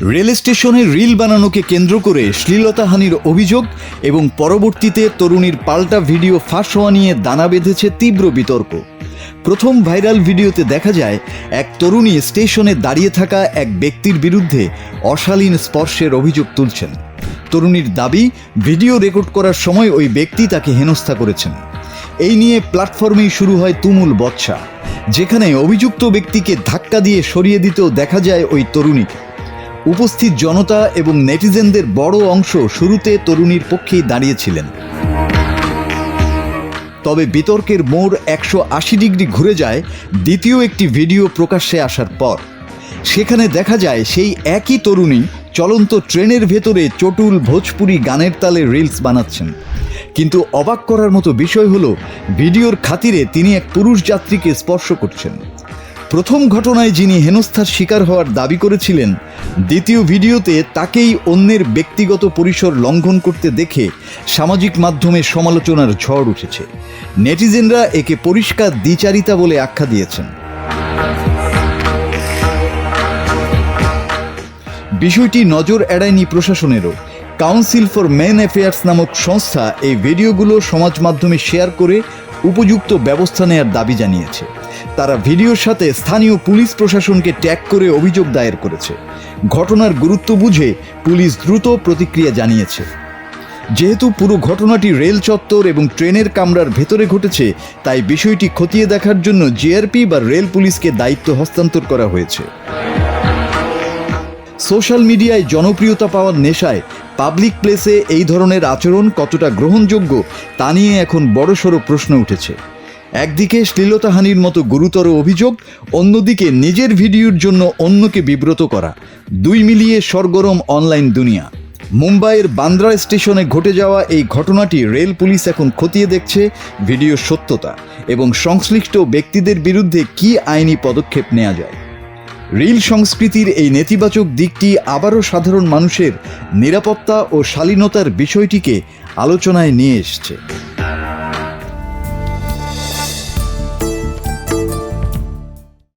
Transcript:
Rail স্টেশনে reel বানানোকে কেন্দ্র করে শ্লীলতাহানির অভিযোগ এবং পরবর্তীতে তরুণীর পাল্টা ভিডিও ফাঁস হওয়া নিয়ে দানা বেঁধেছে তীব্র বিতর্ক। প্রথম ভাইরাল ভিডিওতে দেখা যায় এক তরুণী স্টেশনে দাঁড়িয়ে থাকা এক ব্যক্তির বিরুদ্ধে অশালীন স্পর্শের অভিযোগ তুলছেন। তরুণীর দাবি, ভিডিও রেকর্ড করার সময় ওই ব্যক্তি তাকে হেনস্থা করেছেন। এই নিয়ে প্ল্যাটফর্মেই শুরু হয় তুমুল বচসা, যেখানে অভিযুক্ত ব্যক্তিকে ধাক্কা দিয়ে সরিয়ে দিতেও দেখা যায় ওই তরুণীকে। উপস্থিত জনতা এবং নেটিজেনদের বড় অংশ শুরুতে তরুণীর পক্ষেই দাঁড়িয়েছিলেন। তবে বিতর্কের মোড় 180 ডিগ্রি ঘুরে যায় দ্বিতীয় একটি ভিডিও প্রকাশ্যে আসার পর। সেখানে দেখা যায় সেই একই তরুণী চলন্ত ট্রেনের ভেতরে চটুল ভোজপুরি গানের তালে রিলস বানাচ্ছেন। কিন্তু অবাক করার মতো বিষয় হলো, ভিডিওর খাতিরে তিনি এক পুরুষ যাত্রীকে স্পর্শ করছেন। প্রথম ঘটনায় যিনি হেনস্থার শিকার হওয়ার দাবি করেছিলেন, দ্বিতীয় ভিডিওতে তাকেই অন্যের ব্যক্তিগত পরিসর লঙ্ঘন করতে দেখে সামাজিক মাধ্যমে সমালোচনার ঝড় উঠেছে। নেটিজেনরা একে পরিষ্কার দ্বিচারিতা বলে আখ্যা দিয়েছেন। বিষয়টি নজর এড়ায়নি প্রশাসনেরও। কাউন্সিল ফর মেন অ্যাফেয়ার্স নামক সংস্থা এই ভিডিওগুলো সমাজ মাধ্যমে শেয়ার করে উপযুক্ত ব্যবস্থা নেওয়ার দাবি জানিয়েছে। তারা ভিডিওর সাথে স্থানীয় পুলিশ প্রশাসনকে ট্যাগ করে অভিযোগ দায়ের করেছে। ঘটনার গুরুত্ব বুঝে পুলিশ দ্রুত প্রতিক্রিয়া জানিয়েছে। যেহেতু পুরো ঘটনাটি রেল চত্বর এবং ট্রেনের কামরার ভেতরে ঘটেছে, তাই বিষয়টি খতিয়ে দেখার জন্য জিআরপি বা রেল পুলিশকে দায়িত্ব হস্তান্তর করা হয়েছে। সোশ্যাল মিডিয়ায় জনপ্রিয়তা পাওয়ার নেশায় পাবলিক প্লেসে এই ধরনের আচরণ কতটা গ্রহণযোগ্য তা নিয়ে এখন বড়সড় প্রশ্ন উঠেছে। একদিকে শ্লীলতাহানির মতো গুরুতর অভিযোগ, অন্যদিকে নিজের ভিডিওর জন্য অন্যকে বিব্রত করা, দুই মিলিয়ে সরগরম অনলাইন দুনিয়া। মুম্বাইয়ের বান্দ্রা স্টেশনে ঘটে যাওয়া এই ঘটনাটি রেল পুলিশ এখন খতিয়ে দেখছে ভিডিওর সত্যতা এবং সংশ্লিষ্ট ব্যক্তিদের বিরুদ্ধে কী আইনি পদক্ষেপ নেওয়া যায়। রিল সংস্কৃতির এই নেতিবাচক দিকটি আবারও সাধারণ মানুষের নিরাপত্তা ও শালীনতার বিষয়টিকে আলোচনায় নিয়ে এসেছে।